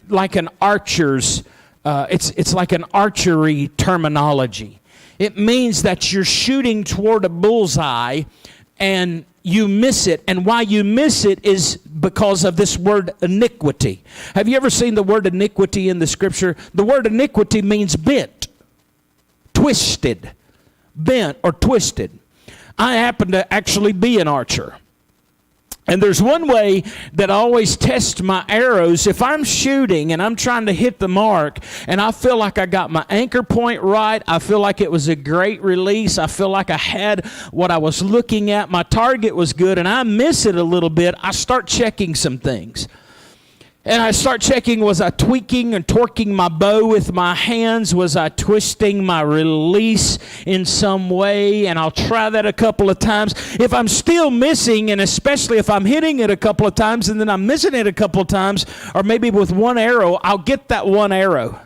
like an archer's, it's like an archery terminology. It means that you're shooting toward a bullseye and you miss it. And why you miss it is because of this word iniquity. Have you ever seen the word iniquity in the scripture? The word iniquity means bent, twisted, bent or twisted. I happen to actually be an archer. And there's one way that I always test my arrows. If I'm shooting and I'm trying to hit the mark and I feel like I got my anchor point right, I feel like it was a great release, I feel like I had what I was looking at, my target was good, and I miss it a little bit, I start checking some things. And I start checking, was I tweaking and torquing my bow with my hands? Was I twisting my release in some way? And I'll try that a couple of times. If I'm still missing, and especially if I'm hitting it a couple of times and then I'm missing it a couple of times, or maybe with one arrow, I'll get that one arrow.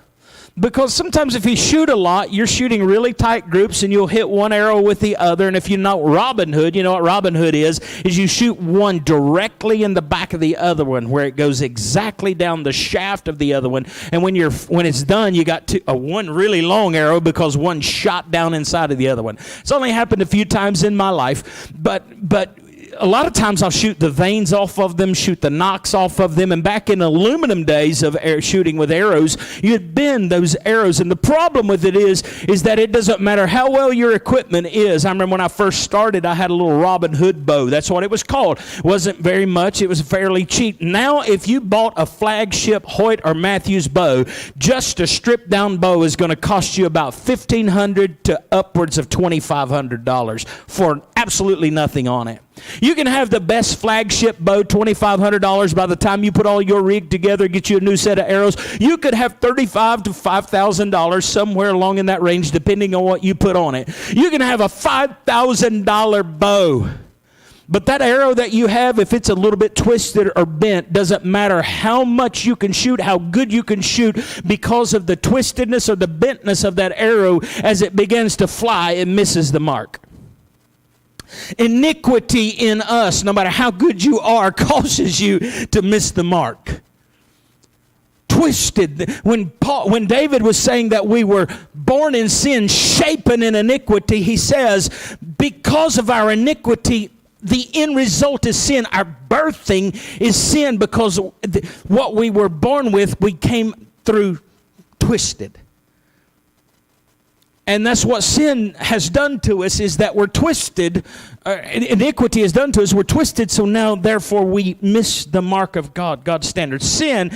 Because sometimes if you shoot a lot, you're shooting really tight groups and you'll hit one arrow with the other. And if you know Robin Hood, you know what Robin Hood is you shoot one directly in the back of the other one where it goes exactly down the shaft of the other one. And when it's done, you got one really long arrow because one shot down inside of the other one. It's only happened a few times in my life, but a lot of times I'll shoot the vanes off of them, shoot the nocks off of them. And back in aluminum days of shooting with arrows, you'd bend those arrows. And the problem with it is that it doesn't matter how well your equipment is. I remember when I first started, I had a little Robin Hood bow. That's what it was called. It wasn't very much. It was fairly cheap. Now, if you bought a flagship Hoyt or Matthews bow, just a stripped down bow is going to cost you about $1,500 to upwards of $2,500 for absolutely nothing on it. You can have the best flagship bow, $2,500 by the time you put all your rig together, get you a new set of arrows. You could have $35,000 to $5,000, somewhere along in that range, depending on what you put on it. You can have a $5,000 bow. But that arrow that you have, if it's a little bit twisted or bent, doesn't matter how much you can shoot, how good you can shoot, because of the twistedness or the bentness of that arrow, as it begins to fly, it misses the mark. Iniquity in us, no matter how good you are, causes you to miss the mark. Twisted. When David was saying that we were born in sin, shapen in iniquity, he says, because of our iniquity, the end result is sin. Our birthing is sin, because what we were born with, we came through twisted. And that's what sin has done to us, is that we're twisted. Iniquity has done to us. We're twisted, so now, therefore, we miss the mark of God, God's standard. Sin